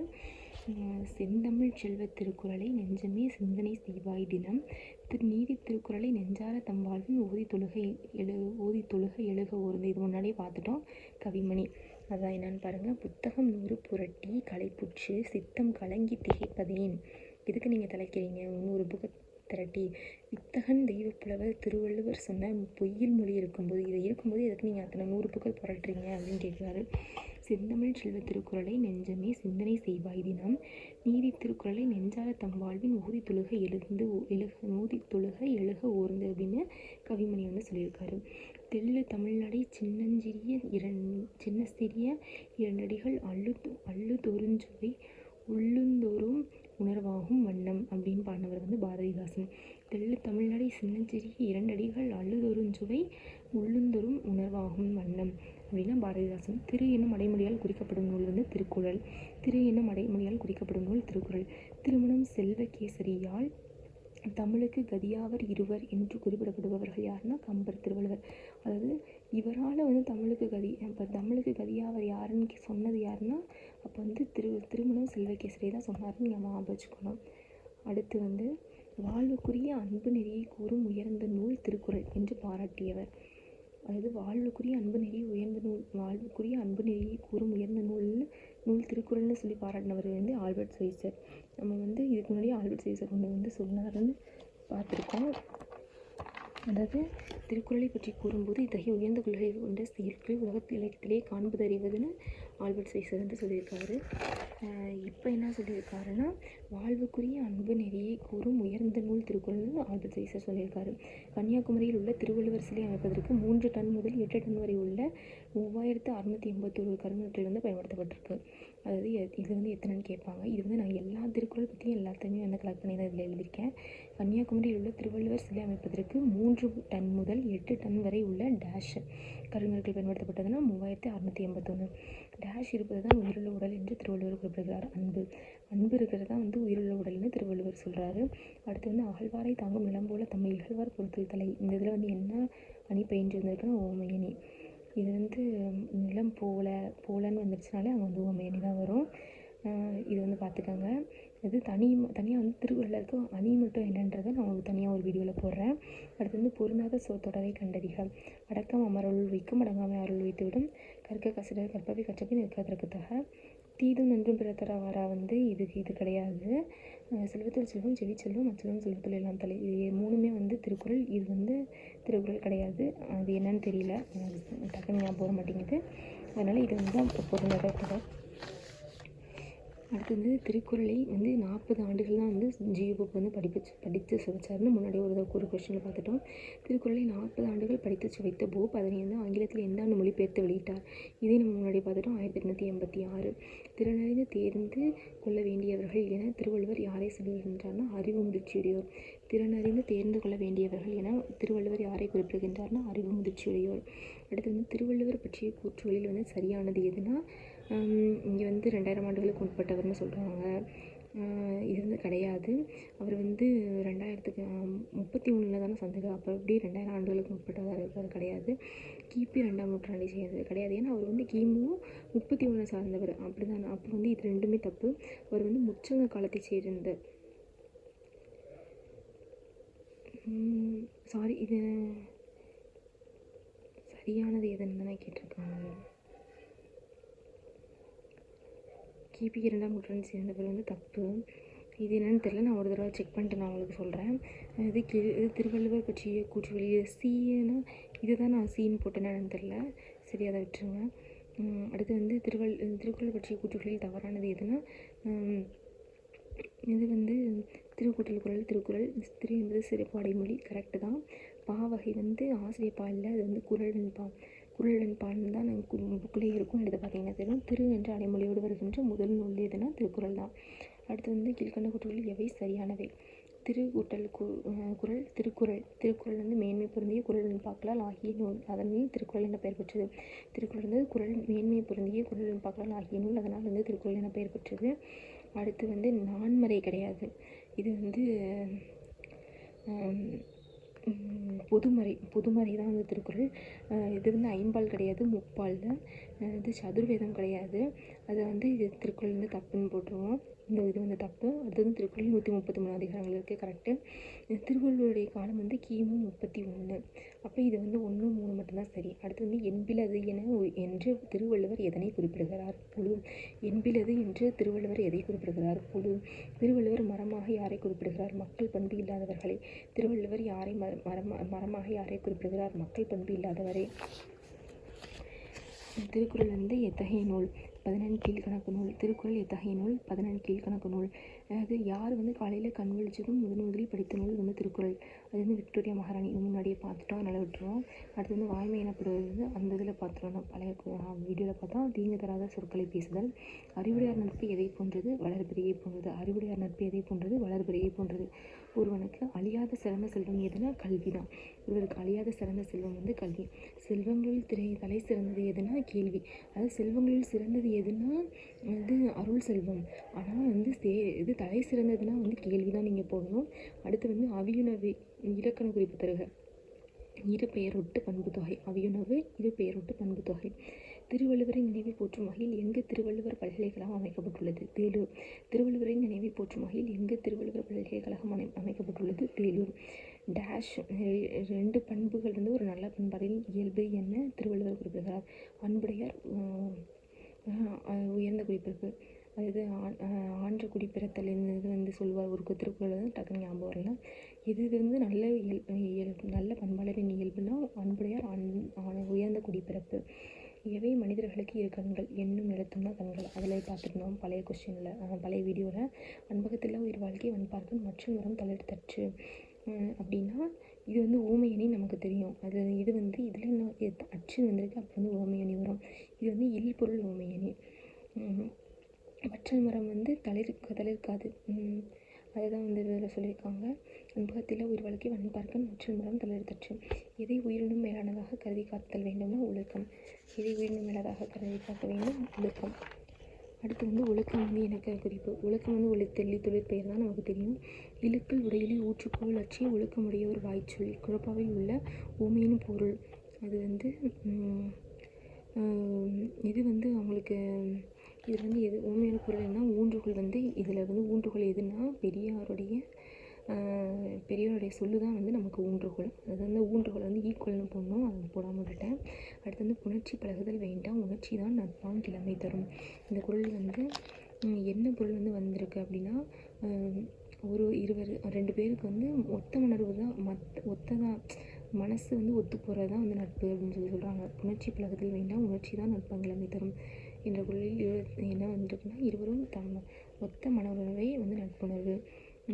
செந்தமிழ் செல்வத் திருக்குறளை நெஞ்சமே சிந்தனை செய்வாய் தினம் நீதி திருக்குறளை நெஞ்சார தம் வாழ்வின் ஓதி தொழுக எழுக ஊர்ந்து. இது முன்னாடியே பார்த்துட்டோம். கவிமணி. அதான் என்னன்னு பாருங்கள். புத்தகம் நூறு புரட்டி களைப்புற்று சித்தம் கலங்கி திகைப்பதேன். எதுக்கு நீங்கள் தலைக்கிறீங்க? 100 புக்கு திரட்டி. வித்தகன் தெய்வ புலவர் திருவள்ளுவர் சொன்ன பொய்யில் மொழி இருக்கும்போது, இதை இருக்கும்போது எதுக்கு நீங்கள் அத்தனை 100 புக்கள் புரட்டுறீங்க அப்படின்னு கேட்குறாரு. செந்தமிழ் செல்வ திருக்குறளை நெஞ்சமே சிந்தனை செய்வாய் தினம் நீதி திருக்குறளை நெஞ்சார தம் வாழ்வின் ஓதி தொழுக எழுக ஊர்ந்து அப்படின்னு கவிமணி வந்து சொல்லியிருக்காரு. தெள்ளு தமிழ்நடை சின்ன சிறிய இரண்டடிகள் அள்ளுதொருஞ்சுவை உள்ளுந்தோறும் உணர்வாகும் வண்ணம் அப்படின்னு பாடினவர் வந்து பாரதிதாசன். தெள்ளு தமிழ்நடை சின்னஞ்சிறிய இரண்டடிகள் அள்ளுதொருஞ்சுவை உள்ளுந்தோறும் உணர்வாகும் வண்ணம் அப்படின்னா பாரதிதாசன். திரு என்னும் அடைமொழியால் குறிக்கப்படும் நூல் வந்து திருக்குறள். திரு என்னும் அடைமொழியால் குறிக்கப்படும் நூல் திருக்குறள். திருமணம் செல்வகேசரியால் தமிழுக்கு கதியாவர் இருவர் என்று குறிப்பிடப்படுபவர்கள் யாருன்னா கம்பர், திருவள்ளுவர். அதாவது இவரால் வந்து தமிழுக்கு கதியாவர் யாருன்னு சொன்னது யாருன்னா அப்போ வந்து திருமணம் செல்வகேசரி தான் சொன்னார்னு நம்ம ஞாபகம் வச்சுக்கணும். அடுத்து வந்து வாழ்வுக்குரிய அன்பு நெறியை கூறும் உயர்ந்த நூல் திருக்குறள் என்று பாராட்டியவர். அதாவது வாழ்வுக்குரிய அன்பு நெறியை கூறும் உயர்ந்த நூல் திருக்குறள்னு சொல்லி பாராட்டினவர் வந்து ஆல்பர்ட் ஸ்வைசர். நம்ம வந்து இதுக்கு முன்னாடி ஆல்பர்ட் ஸ்வைசர் ஒன்று வந்து சொன்னார்னு பார்த்துருக்கோம். அதாவது திருக்குறளை பற்றி கூறும்போது இத்தகைய உயர்ந்த கொள்கை கொண்ட செயல்கள் உலகத்தில் இலக்கியத்திலே காண்பதறிவதுன்னு ஆல்பர்ட் ஸ்வைசர் வந்து சொல்லியிருக்காரு. இப்போ என்ன சொல்லியிருக்காருன்னா வாழ்வுக்குரிய அன்பு நெறியை கூறும் உயர்ந்த நூல் திருக்குறள்னு ஆல்பர்ட் ஸ்வைசர் சொல்லியிருக்காரு. கன்னியாகுமரியில் உள்ள திருவள்ளுவர் சிலை அமைப்பதற்கு 3 டன் முதல் 8 டன் வரை உள்ள 3681 கருங்கற்கள் வந்து பயன்படுத்தப்பட்டிருக்கு. அதாவது இது வந்து எத்தனைன்னு கேட்பாங்க. இது வந்து நான் எல்லா திருக்குறள் பற்றியும் எல்லாத்தையுமே வந்து கலெக்ட் பண்ணி தான் இதில் எழுதியிருக்கேன். கன்னியாகுமரியில் உள்ள திருவள்ளுவர் சிலை அமைப்பதற்கு 3 டன் முதல் 8 டன் வரை உள்ள டேஷ் கருங்கற்கள் பயன்படுத்தப்பட்டதுன்னா 3681. டேஷ் இருப்பது தான் உயிருள்ள உடல் என்று திருவள்ளுவர் குறிப்பிடுகிறார். அன்பு இருக்கிறது தான் வந்து உயிருள்ள உடல்னு திருவள்ளுவர் சொல்கிறாரு. அடுத்து வந்து அகழ்வாரை தாங்கும் நிலம் போல தம்மை இகழ்வார் பொறுத்தல் தலை. இந்த இதில் வந்து என்ன அணி பயின்று வந்திருக்குன்னா ஓமையணி. இது வந்து நிலம் போலன்னு வந்துருச்சுனாலே அங்கே வந்து ஓமையணி தான் வரும். இது வந்து பார்த்துக்கோங்க. இது தனியாக வந்து திருக்குறளில் இருக்க அணி மட்டும் என்னன்றதை நான் உங்களுக்கு தனியாக ஒரு வீடியோவில் போடுறேன். அடுத்து வந்து பொருந்தாத தொடரை கண்டறிக. அடக்கம் அமரருள் வைக்கும் அடங்காமை அருள் வைத்துவிடும் கற்க கசிடர் கற்பவை கற்றபின் இருக்கிறதற்குத்தக. தீதும் நன்றும் பிறத்தரவாரா வந்து இது கிடையாது. செல்வத்தில் செல்வம் செவி செல்வம் அச்செல்வம் செல்வத்தில் எல்லாம் தலை. இது 3மே வந்து திருக்குறள். இது வந்து திருக்குறள் கிடையாது. அது என்னன்னு தெரியல, டக்குன்னு ஞாபகம் வர மாட்டேங்குது. அதனால் இது வந்து தான் பொருந்தாத தொடர். அடுத்து வந்து திருக்குறளை வந்து 40 ஆண்டுகள் தான் வந்து ஜியு வந்து படித்து சுவைச்சார்னு முன்னாடி ஒரு கொஸ்டினில் பார்த்துட்டோம். திருக்குறளை 40 ஆண்டுகள் படித்து சுவைத்த போப் அதனை வந்து ஆங்கிலத்தில் எந்த ஆண்டு மொழிபெயர்த்து வெளியிட்டார்? இதே நம்ம முன்னாடி பார்த்துட்டோம். 1886. திறனறிந்து தேர்ந்து கொள்ள வேண்டியவர்கள் என திருவள்ளுவர் யாரை சொல்லுகின்றார்னா அறிவு முதிர்ச்சியுடையோர். திறனறிந்து தேர்ந்து கொள்ள வேண்டியவர்கள் என திருவள்ளுவர் யாரை குறிப்பிடுகின்றார்னா அறிவு முதிர்ச்சியுடையோர். அடுத்து வந்து திருவள்ளுவர் பற்றிய கூற்றுகளில் வந்து சரியானது எதுனா இங்கே வந்து 2000 ஆண்டுகளுக்கு உட்பட்டவர்னு சொல்கிறாங்க. இது வந்து கிடையாது. அவர் வந்து 2031 தானே சந்தேகம். அப்போ எப்படி 2000 ஆண்டுகளுக்கு உட்பட்டதாக இருக்கார்? கிடையாது. கிபி 2ஆம் நூற்றாண்டை சேர்ந்தது கிடையாது. ஏன்னா அவர் வந்து கிமு 31 சார்ந்தவர். அப்படி தானே. அப்போ வந்து இது ரெண்டுமே தப்பு. அவர் வந்து முச்சங்க காலத்தை சேர்ந்த சாரி இது சரியானது எதுன்னு தானே கேட்டிருக்காங்க. கிபி 2ஆம் நூற்றாண்டு சேர்ந்தவர் வந்து தப்பு. இது என்னென்னு தெரியல. நான் ஒரு தடவை செக் பண்ணிட்டு நான் உங்களுக்கு சொல்கிறேன். இது திருவள்ளுவர் பற்றிய கூற்றுகளில் சீனா இது தான் நான் சீன் போட்டேன்னு என்னன்னு தெரில. சரி, அதை விட்டுருங்க. அடுத்து வந்து திருக்குறள் பற்றிய கூற்றுகளில் தவறானது எதுனா இது வந்து திருக்குறள் திரு என்பது சிறப்பு அடைமொழி கரெக்டு தான். பாவகை வந்து ஆசிரியர் பா இல்லை, அது வந்து குறளன் பால்னு தான் நாங்கள் புக்கிலேயே இருக்கும். எடுத்து பார்த்தீங்கன்னா தெரியும். திரு என்ற அடைமொழியோடு வருகின்ற முதல் நூல் எதுனா திருக்குறள் தான். அடுத்து வந்து கீழ்கண்ட கூற்றுகளில் எவை சரியானவை? திருக்குறள் வந்து மேன்மை பொருந்திய குறளின் பாக்களால் ஆகிய நூல், அதனால் திருக்குறள் என பெயர் பெற்றது. திருக்குறள் வந்து குறள் மேன்மை பொருந்திய குறளின் பாக்களால் ஆகிய நூல், அதனால் வந்து திருக்குறள் என பெயர் பெற்றது. அடுத்து வந்து நான்மறை கிடையாது. இது வந்து பொதுமறை தான் வந்து திருக்குறள். இது வந்து ஐம்பால் கிடையாது, முப்பால் தான். இது சதுர்வேதம் கிடையாது. அதை வந்து இது திருக்குறள் வந்து தப்புன்னு போட்டுருவோம். இது வந்து தப்பு. அது வந்து திருக்குறள் 133 அதிகாரங்கள் இருக்குது. கரெக்டு. திருவள்ளுவருடைய காலம் வந்து கிமு 31. அப்போ இது வந்து 1, 3 மட்டும்தான் சரி. அடுத்து வந்து என்பிலது என்று திருவள்ளுவர் எதனை குறிப்பிடுகிறார்? புழு. என்பிலது என்று திருவள்ளுவர் எதை குறிப்பிடுகிறார்? புழு. திருவள்ளுவர் மரமாக யாரை குறிப்பிடுகிறார்? மக்கள் பண்பு இல்லாதவர்களை. திருவள்ளுவர் யாரை மரமாக யாரை குறிப்பிடுகிறார்? மக்கள் பண்பு இல்லாதவரை. திருக்குறள் வந்து எத்தகைய நூல்? 14 கீழ்கணக்கு நூல். திருக்குறள் எத்தகைய நூல்? 14 கீழ்கணக்கு நூல். அதாவது யார் வந்து காலையில் கண் விழிச்சதும் முதலில் படித்த நூல் வந்து திருக்குறள். அது வந்து விக்டோரியா மகாராணி. இது முன்னாடியே பார்த்துட்டோம், அதனால் விட்டுருவோம். அடுத்து வந்து வாய்மை எனப்படுவது வந்து அந்த இதில் பார்த்துருவோம். பழைய வீடியோவில் பார்த்தா தீங்கு தராத சொற்களை பேசுதல். அறிவுடையார் நட்பு எதை போன்றது? வளர்பிறையை போன்றது. அறிவுடையார் நட்பு எதை போன்றது? வளர்பிறையை போன்றது. ஒருவனுக்கு அழியாத சிறந்த செல்வம் எதுனா கல்வி தான். ஒருவருக்கு அழியாத சிறந்த செல்வம் வந்து கல்வி. செல்வங்களில் தலை சிறந்தது எதுனா கேள்வி. அதாவது செல்வங்களில் சிறந்தது எதுனா வந்து அருள் செல்வம். ஆனால் வந்து இது தலை சிறந்ததுன்னா வந்து கேள்வி தான் நீங்கள் போடணும். அடுத்து வந்து அவியுணவு இலக்கண குறிப்பு தருக. இரு பெயரொட்டு பண்பு தொகை. அவியுணவு இரு பெயரொட்டு பண்பு தொகை. திருவள்ளுவரை நினைவை போற்றும் வகையில் எங்கு திருவள்ளுவர் பல்கலைக்கழகம் அமைக்கப்பட்டுள்ளது? வேலூர். திருவள்ளுவரை நினைவை போற்றும் வகையில் எங்கு திருவள்ளுவர் பல்கலைக்கழகம் அமைக்கப்பட்டுள்ளது? வேலூர். டேஷ் 2 பண்புகள் வந்து ஒரு நல்ல பண்பாடின் இயல்பு என்ன திருவள்ளுவர் குறிப்பிடுகிறார்? அன்புடையார் உயர்ந்த குடிப்பிறப்பு. அதாவது ஆன்ற குடிப்பிறத்தல் இது வந்து சொல்லுவார். ஒரு திருக்குறள் வந்து டக்குன்னு ஞாபகம் வரலாம். இது வந்து நல்ல பண்பாளரின் இயல்புனா அன்புடையார் உயர்ந்த குடிப்பிறப்பு. எவை மனிதர்களுக்கு இரு கண்கள்? எண்ணும் எழுத்தும் தான் கண்கள். அதில் பார்த்துருந்தோம் பழைய கொஸ்டினில், பழைய வீடியோவில். அன்பகத்தில் உயிர் வாழ்க்கை வன்பார்க்கன் மற்றும் வரம் தளர் தற்று. அப்படின்னா இது வந்து ஓமையணி நமக்கு தெரியும். இது வந்து இதில் என்ன அச்சு வந்திருக்கு, அப்போ வந்து ஓமையணி வரும். இது வந்து இல்பொருள் ஓமையணி. வற்றல் மரம் வந்து தளிர்க்காது. அதுதான் வந்து இதில் சொல்லியிருக்காங்க. அன்பகத்தில் உயிர் வாழ்க்கை வன்பார்க்கன் வற்றல் மரம் தளர் தற்று. எதை உயிரினும் மேலானதாக கருதி காத்தல் வேண்டும்னா ஒழுக்கம். எதை உயிரினும் மேலானதாக கருதி காக்க வேண்டும்? ஒழுக்கம். அடுத்து வந்து ஒழுக்கம் வந்து இலக்கண குறிப்பு. ஒழுக்கம் வந்து ஒளித்தெள்ளி தொழிற்பெயர் தான் நமக்கு தெரியும். இழுக்கல் உடையிலில் ஊற்றுக்கோள் அற்றி ஒழுக்கமுடைய ஒரு வாய்ச்சொல். குழப்பாவில் உள்ள ஓமையின் பொருள். அது வந்து இது வந்து அவங்களுக்கு இதில் வந்து எது ஓமையான பொருள் என்ன? ஊன்றுகோல். வந்து இதில் வந்து ஊன்றுகோல் எதுனா பெரியோருடைய சொல்லு தான் வந்து நமக்கு ஊன்றுகோல். அது வந்து ஊன்றுகோல் வந்து ஈக்குவல்னு போடணும், அதை போடாமல் விட்டேன். அடுத்து வந்து புணர்ச்சி பழகுதல் வேண்டாம், உணர்ச்சி தான் நட்பான் கிழமை தரும். இந்த குறள் வந்து என்ன பொருள் வந்து வந்திருக்கு அப்படின்னா, ஒரு 2 பேருக்கு வந்து ஒத்த உணர்வு தான் ஒத்ததான் மனசு வந்து ஒத்து போகிறது தான் வந்து நட்பு அப்படின்னு சொல்கிறாங்க. புணர்ச்சி பழகுதல் வேண்டாம், உணர்ச்சி தான் நட்பான் கிழமை தரும் என்ற குறளில் என்ன வந்திருக்குன்னா, இருவரும் ஒத்த மன உணர்வே வந்து நட்புணர்வு.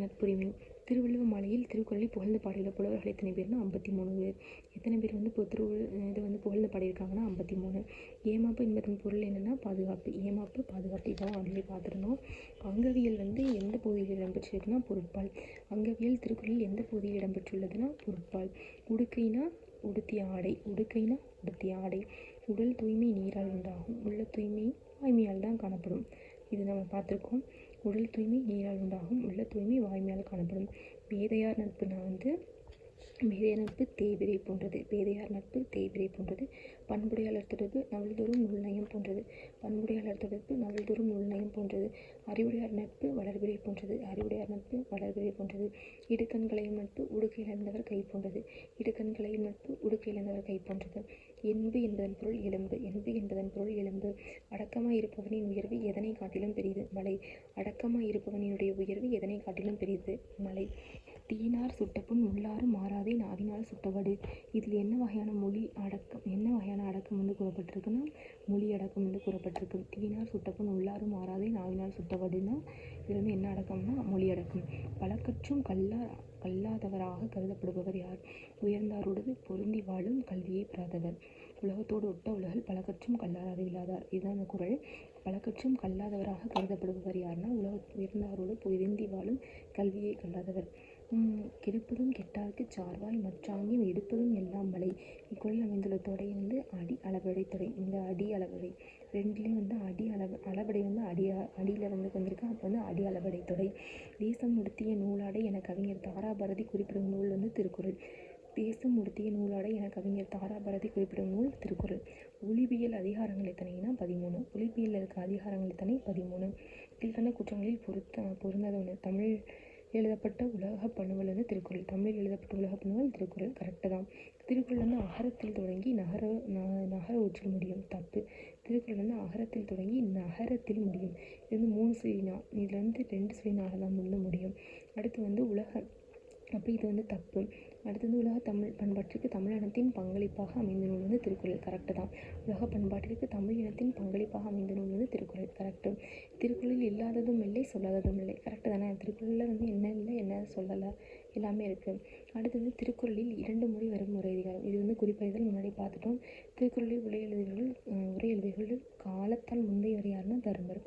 நட்புரிமை. திருவள்ளுவ மாலையில் திருக்குறளை புகழ்ந்து பாடியுள்ள புலவர்கள் எத்தனை பேர்னா 53 பேர். எத்தனை பேர் வந்து இப்போ இது வந்து புகழ்ந்து பாடியிருக்காங்கன்னா 53. ஏமாப்பு என்பதன் பொருள் என்னென்னா பாதுகாப்பு. ஏமாப்பு பாதுகாப்பு இதான் ஆல்ரெடி பார்த்துருந்தோம். அங்கவியல் வந்து எந்த பகுதியில் இடம்பெற்றிருக்குன்னா பொருட்பால். அங்கவியல் திருக்குறளில் எந்த பகுதியில் இடம்பெற்றுள்ளதுன்னா பொருட்பால். உடுக்கைனா உடுத்திய ஆடை. உடுக்கைனா உடுத்திய ஆடை. உடல் தூய்மை நீரால் உண்டாகும். உள்ள தூய்மை வாய்மையால் தான் காணப்படும். இது நம்ம பார்த்துருக்கோம். உடல் தூய்மை நீரால் உண்டாகும். உள்ள தூய்மை வாய்மையால் காணப்படும். பேதையார் நட்புனா வந்து பேதையார் நட்பு தேய்பிரை போன்றது. பேதையார் நட்பு தேய்பிரை போன்றது. பண்புடையாளர் தொடர்பு நவல்தோறும் நூல்நயம் போன்றது. பண்புடையாளர் தொடர்பு நவல்தோறும் நூல்நயம் போன்றது. அறிவுடையார் நட்பு வளர்பிறை போன்றது. அறிவுடையார் நட்பு வளர்பிறை போன்றது. இடுக்கண்களையும் நட்பு உடுக்கை இழந்தவர் கை போன்றது. இடுக்கண்களையும் நட்பு உடுக்கை இழந்தவர் கை போன்றது. என்பு என்பதன் பொருள் எலும்பு. என்பு என்பதன் பொருள் எலும்பு. அடக்கமாய் இருப்பவனின் உயர்வு எதனை காட்டிலும் பெரிது? மலை. அடக்கமாய் இருப்பவனினுடைய உயர்வு எதனை காட்டிலும் பெரிது? மலை. தீயினார் சுட்டப்புண் உள்ளாரும் மாறாதே நாவினால் சுட்டவடு. இதில் என்ன வகையான அடக்கம் வந்து கூறப்பட்டிருக்குன்னா மொழி அடக்கம் வந்து கூறப்பட்டிருக்கு. தீயினார் சுட்டப்புண் உள்ளாரும் மாறாதே நாவினால் சுட்டவடுன்னா இது வந்து என்ன அடக்கம்னா மொழி அடக்கம். பலகற்றும் கல்லாதவராக கருதப்படுபவர் யார்? உயர்ந்தாரோடு பொருந்தி வாழும் கல்வியை பெறாதவர். உலகத்தோடு ஒட்ட உலகில் பலகற்றும் கல்லாத இல்லாதார். இதுதான் அந்த குறள். பலகற்றும் கல்லாதவராக கருதப்படுபவர் யார்னா உயர்ந்தாரோடு பொருந்தி வாழும் கல்வியை கல்லாதவர். கெடுப்பதும் கெட்டார்க்கு சார்வாய் மற்றாங்கியும் எடுப்பதும் எல்லாம் மலை. இக்குறள் அமைந்துள்ள தொடை வந்து அடி அளபடை தொடை. இந்த அடி அளபடை ரெண்டுலேயும் வந்து அடி அளபடை வந்து அடியில் வந்து வந்திருக்கு. அப்போ வந்து அடி அளபடை தொடை. தேசம் உடுத்திய நூலாடை என கவிஞர் தாராபாரதி குறிப்பிடும் நூல் வந்து திருக்குறள். தேசம் உடுத்திய நூலாடை என கவிஞர் தாராபாரதி குறிப்பிடும் நூல் திருக்குறள். ஒலிபியல் அதிகாரங்கள் எத்தனைனா 13. ஒலிபியல் இருக்க அதிகாரங்கள் எத்தனை? 13. கீழ்கண்ட குற்றங்களில் பொருந்தாத ஒன்று. தமிழ் எழுதப்பட்ட உலக பணுவல் வந்து திருக்குறள். தமிழில் எழுதப்பட்ட உலக பணுவல் திருக்குறள். கரெக்டு தான். திருக்குறள் வந்து அகரத்தில் தொடங்கி நகர ஊற்றில் முடியும். தப்பு. திருக்குறள் வந்து அகரத்தில் தொடங்கி நகரத்தில் முடியும். இது வந்து 3 சுழினா. இதில் வந்து 2 சுழினாக தான் முடியும். அடுத்து வந்து அப்போ இது வந்து தப்பு. அடுத்து வந்து உலக தமிழ் பண்பாட்டிற்கு தமிழ் இனத்தின் பங்களிப்பாக அமைந்த நூல் வந்து திருக்குறள். கரெக்டு தான். உலக பண்பாட்டிற்கு தமிழ் இனத்தின் பங்களிப்பாக அமைந்த நூல் வந்து திருக்குறள். கரெக்டு. திருக்குறளில் இல்லாததும் இல்லை சொல்லாததும் இல்லை. கரெக்டு தானே. திருக்குறளில் வந்து என்ன இல்லை என்ன சொல்லலை எல்லாமே இருக்குது. அடுத்து வந்து திருக்குறளில் 2 முறை வரும் உரை அதிகாரம். இது வந்து குறிப்பறிதல் முன்னாடி பார்த்துட்டோம். திருக்குறளில் உரை எழுதியவர்கள் காலத்தால் முந்தையவர் யாருன்னா தருமர்.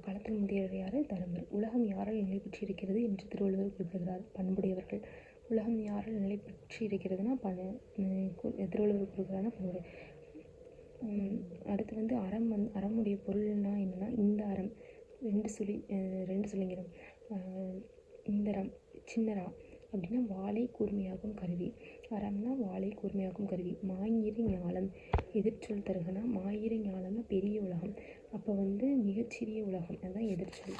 காலத்தில் முந்தையவர் யார்? தருமர். உலகம் யாரால் நிலை பெற்றிருக்கிறது என்று திருவள்ளுவர் குறிப்பிடுகிறார்? பண்புடையவர்கள். உலகம் யாரால் நிலை பெற்று இருக்கிறதுனா திருவள்ளுவர் கொடுக்குறாருன்னா பண்புடைய. அடுத்து வந்து அறமுடைய பொருள்னா என்னென்னா இந்த அறம் 2 சொல்லிங்கிறோம். இந்தரம் சின்னரா அப்படின்னா வாளை கூர்மையாகும் கருவி. அறம்னா வாளை கூர்மையாகும் கருவி. மாயிரு ஞாலம் எதிர்ச்சொல் தருகனா மாயிரு ஞாலம்னா பெரிய உலகம். அப்போ வந்து மிகச்சிறிய உலகம் அதுதான் எதிர்ச்சொல்.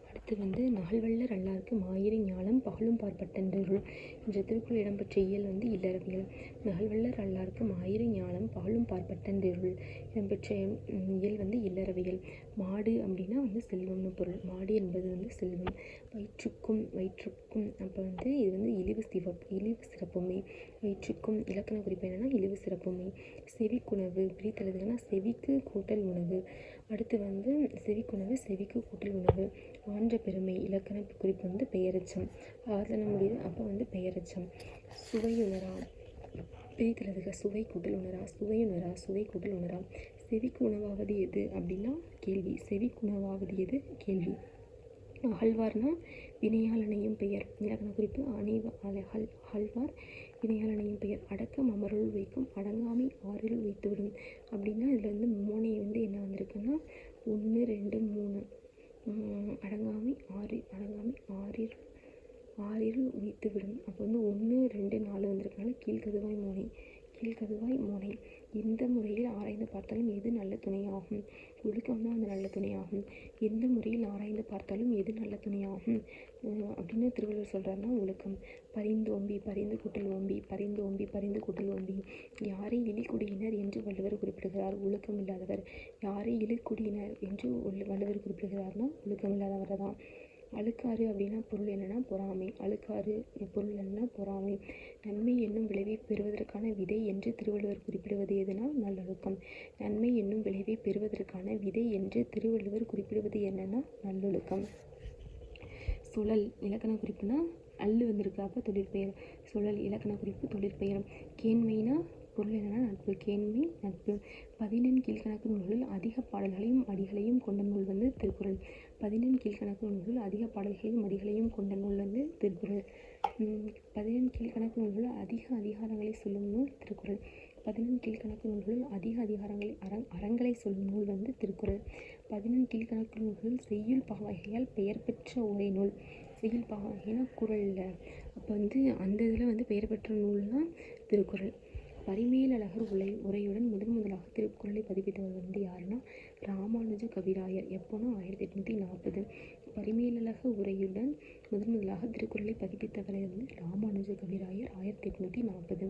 அடுத்து வந்து நால்வல்லர் அல்லார்க்கு மாயிரு ஞாலம் பகலும் பார்ப்பட்டென்றருள் என்ற திருக்குறள் இடம்பெற்ற இயல் வந்து இல்லறவியல். நால்வல்லர் அல்லார்க்கு மாயிரு ஞாலம் பகலும் பார்ப்பட்டென்றருள் இடம்பெற்ற இயல் வந்து இல்லறவியல். மாடு அப்படின்னா வந்து செல்வம்னு பொருள். மாடு என்பது வந்து செல்வம். வயிற்றுக்கும் அப்போ வந்து இது வந்து இழிவு சிறப்புமை. வயிற்றுக்கும் இலக்கண குறிப்பு என்னென்னா இழிவு சிறப்புமை. செவிக்குணவு பிரித்தெழுதுகன்னா செவிக்கு கூட்டல் உணவு. அடுத்து வந்து செவிக்குணவு செவிக்கு கூட்டல் உணவு. ஆன்ற பெருமை இலக்கண குறிப்பு வந்து பெயரெச்சம். அதெல்லாம் முடியுது. அப்போ வந்து பெயரெச்சம். சுவையுணரா பிரித்தெழுதுக சுவை கூட்டல் உணரா சுவையுணரா சுவை கூட்டல் உணரா. செவிக்கு உணவாவது எது அப்படின்னா கேள்வி. செவிக்கு உணவாவது எது கேள்வி. அகழ்வார்னா வினையாளனையும் பெயர். இலக்கண குறிப்பு அகழ்வார் வினையாளனையும் பெயர். அடக்கம் அமருள் வைக்கும் அடங்காமை ஆறில் வைத்துவிடும் அப்படின்னா இதில் வந்து மோனை வந்து என்ன வந்திருக்குன்னா 1 2 3 அடங்காமை ஆறில் வைத்துவிடும். அப்போ வந்து 1 2 4 வந்திருக்கனால கீழ்கதுவாய் மோனை. எந்த முறையில் ஆராய்ந்து பார்த்தாலும் எது நல்ல துணையாகும்? ஒழுக்கம் தான் அந்த நல்ல துணையாகும். எந்த முறையில் ஆராய்ந்து பார்த்தாலும் எது நல்ல துணையாகும் அப்படின்னு திருவள்ளுவர் சொல்கிறாருன்னா ஒழுக்கம். பரிந்தோம்பி பரிந்து கூட்டல் ஓம்பி. யாரை இழிக்குடியினர் என்று வள்ளுவர் குறிப்பிடுகிறார்? ஒழுக்கம் இல்லாதவர். யாரை இழிக்குடியினர் என்று வள்ளுவர் குறிப்பிடுகிறார்னா ஒழுக்கம் இல்லாதவரை தான். அழுக்காறு அப்படின்னா பொருள் என்னென்னா பொறாமை. அழுக்காறு பொருள் என்னென்னா பொறாமை. நன்மை என்னும் விளைவை பெறுவதற்கான விதை என்று திருவள்ளுவர் குறிப்பிடுவது எதுனா நல்லொழுக்கம். நன்மை என்னும் விளைவை பெறுவதற்கான விதை என்று திருவள்ளுவர் குறிப்பிடுவது என்னென்னா நல்லொழுக்கம். சுழல் இலக்கண குறிப்புனா அல்லு வந்திருக்கு, அப்போ தொழிற்பெயர். சுழல் இலக்கண குறிப்பு தொழிற்பெயரும். கேண்மைனா பொருள் என்னென்னா நட்பு. கேண்மை நட்பு. 14 கீழ்கணக்கு நூல்களில் அதிக பாடல்களையும் அடிகளையும் கொண்ட நூல் வந்து திருக்குறள். 14 கீழ்கணக்கு நூல்களில் அதிக பாடல்களையும் அடிகளையும் கொண்ட நூல் வந்து திருக்குறள். 14 கீழ்கணக்கு நூல்களில் அதிக அதிகாரங்களை சொல்லும் நூல் திருக்குறள். 14 கீழ்கணக்கு நூல்களில் அதிக அதிகாரங்களை அறங்களை சொல்லும் நூல் வந்து திருக்குறள். 14 கீழ்கணக்கு நூல்களில் செய்யுள் பாவகையால் பெயர் பெற்ற ஒரே நூல். செய்யுள் பாவகைனா குறளில், அப்போ வந்து அந்த இதில் வந்து பெயர் பெற்ற நூல்னால் திருக்குறள். பரிமேலழகர் உரையுடன் முதலாக திருக்குறளை பதிப்பித்தவர் வந்து யாருன்னா ராமானுஜ கவிராயர். எப்போனா 1840. பரிமேலழகர் உரையுடன் முதலாக திருக்குறளை பதிப்பித்தவர் வந்து ராமானுஜ கவிராயர் 1840.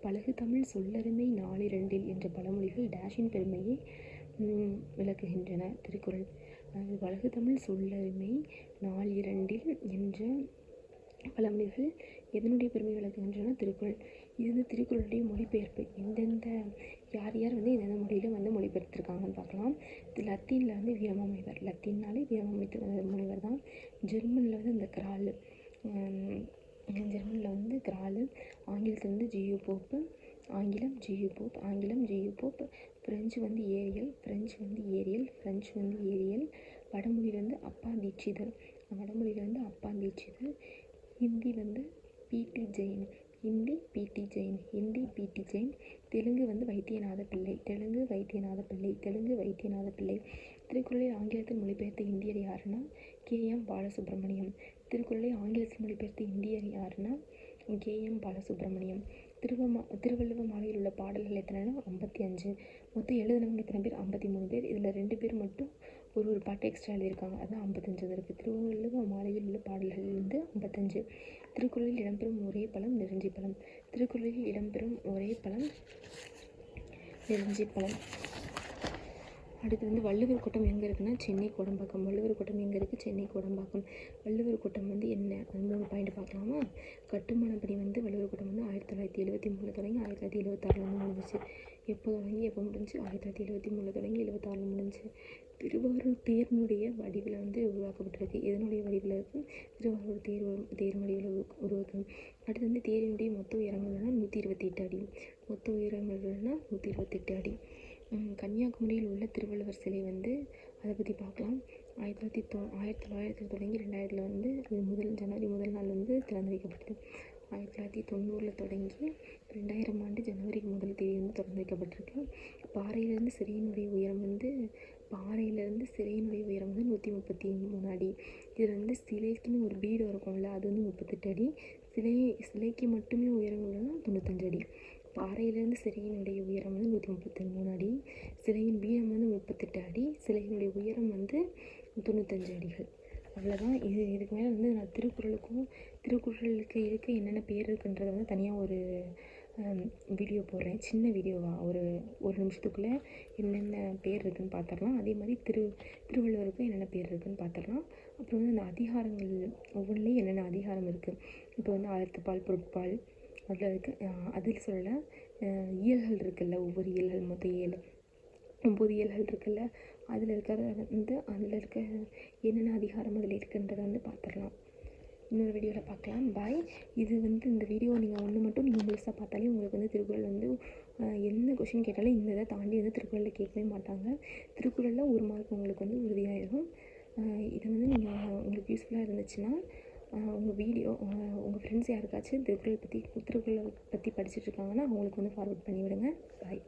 பழகு தமிழ் சொல்லருமை நாளிரண்டில் என்ற பழமொழிகள் டேஷின் பெருமையை விளக்குகின்றன. திருக்குறள். பழகு தமிழ் சொல்லருமை நாளிரண்டில் என்ற பழமொழிகள் எதனுடைய பெருமை விளக்குகின்றன? திருக்குறள். இது வந்து திருக்குறளுடைய மொழிபெயர்ப்பு. எந்தெந்த யார் வந்து எந்தெந்த மொழியில் வந்து மொழிபெயர்த்திருக்காங்கன்னு பார்க்கலாம். லத்தீனில் வந்து வீரமாமுனிவர். லத்தீன்னாலே வீரமாமுனிவர் தான். ஜெர்மனில் வந்து இந்த கிராலு. ஜெர்மனில் வந்து கிராலு. ஆங்கிலத்தில் வந்து ஜியு போப்பு. ஆங்கிலம் ஜியு போப். ஃப்ரெஞ்சு வந்து ஏரியல். ஃப்ரெஞ்சு வந்து ஏரியல். வடமொழியில் வந்து அப்பா தீட்சிதர். ஹிந்தி வந்து பிடி ஜெயின். தெலுங்கு வந்து வைத்தியநாத பிள்ளை. திருக்குறளை ஆங்கிலத்தில் மொழிபெயர்த்த இந்தியர் யாருன்னா KM பாலசுப்ரமணியம். திருவள்ளுவர் மாலையில் உள்ள பாடல்கள் எத்தனைனா 55. மொத்தம் எழுதினவங்க எத்தனை பேர்? 53 பேர். இதில் 2 பேர் மட்டும் ஒரு பாட்டு எக்ஸ்ட்ரா எழுதியிருக்காங்க, அதுதான் 55 இருக்குது. திருவள்ளுவர் மாலையில் உள்ள பாடல்கள் வந்து 55. திருக்குறளில் இடம்பெறும் ஒரே பழம் நெருஞ்சி பழம். அடுத்து வந்து வள்ளுவர் கோட்டம் எங்கே இருக்குன்னா சென்னை கோடம்பாக்கம். வள்ளுவர் கோட்டம் வந்து என்ன? அது 3 பாயிண்ட் பார்க்கலாமா? கட்டுமான பணி வந்து வள்ளுவர் கோட்டம் வந்து 1973 தொடங்கி 1976 முடிஞ்சிச்சு. எப்போ முடிஞ்சு? 1973 தொடங்கி 76 முடிஞ்சு. திருவாரூர் தேர்னுடைய வடிவில் வந்து உருவாக்கப்பட்டிருக்கு. எதனுடைய வடிவில் இருக்குது? திருவாரூர் தேர் வடிவில் உருவாக்கும். அடுத்து வந்து தேரினுடைய மொத்த உயரங்கள்னா 128 அடி. கன்னியாகுமரியில் உள்ள திருவள்ளுவர் சிலை வந்து அதை பற்றி பார்க்கலாம். 1900 தொடங்கி 2000 வந்து ஜனவரி முதல் நாள் வந்து திறந்து வைக்கப்பட்டது. 1990 தொடங்கி 2000 ஜனவரி முதல் தேதி வந்து திறந்து வைக்கப்பட்டிருக்கு. பாறையிலிருந்து சிறையினுடைய உயரம் வந்து 133 அடி. இதில் வந்து சிலைக்குன்னு ஒரு பீடம் இருக்கும்ல, அது வந்து 38 அடி. சிலைக்கு மட்டுமே உயரம் உள்ளனா 95 அடி. பாறையிலிருந்து சிலையினுடைய உயரம் வந்து 133 அடி. சிலையின் பீடம் வந்து 38 அடி. சிலையினுடைய உயரம் வந்து 95 அடிகள். அவ்வளோதான். இதுக்கு மேலே வந்து நான் திருக்குறளுக்கு இருக்க என்னென்ன பேர் இருக்குன்றதை வந்து தனியாக ஒரு வீடியோ போடுறேன். சின்ன வீடியோவாக ஒரு நிமிஷத்துக்குள்ளே என்னென்ன பேர் இருக்குதுன்னு பார்த்துடலாம். அதே மாதிரி திருவள்ளுவருக்கும் என்னென்ன பேர் இருக்குதுன்னு பார்த்துடலாம். அப்புறம் வந்து அந்த அதிகாரங்கள் ஒவ்வொன்றிலையும் என்னென்ன அதிகாரம் இருக்குது. இப்போ வந்து அறத்துப்பால், பொருட்பால் அதில் இருக்குது. அதில் சொல்ல இயல்கள் இருக்குல்ல, ஒவ்வொரு இயல்கள் மொத்தம் 9 இயல்கள் இருக்குல்ல, அதில் இருக்க என்னென்ன அதிகாரம் அதில் இருக்குன்றதை வந்து பார்த்துடலாம். இன்னொரு வீடியோவில் பார்க்கலாம். பாய். இது வந்து இந்த வீடியோ நீங்கள் முழுசாக பார்த்தாலே உங்களுக்கு வந்து திருக்குறள் வந்து என்ன கொஷின் கேட்டாலும் இந்த இதை தாண்டி வந்து திருக்குறளில் கேட்கவே மாட்டாங்க. திருக்குறளில் 1 மார்க் உங்களுக்கு வந்து உறுதியாயிடும். இதை வந்து நீங்கள் உங்களுக்கு யூஸ்ஃபுல்லாக இருந்துச்சுன்னா உங்கள் ஃப்ரெண்ட்ஸ் யாருக்காச்சும் திருக்குறளை பற்றி படிச்சுட்டு இருக்காங்கன்னா அவங்களுக்கு வந்து ஃபார்வர்ட் பண்ணிவிடுங்க. பாய்.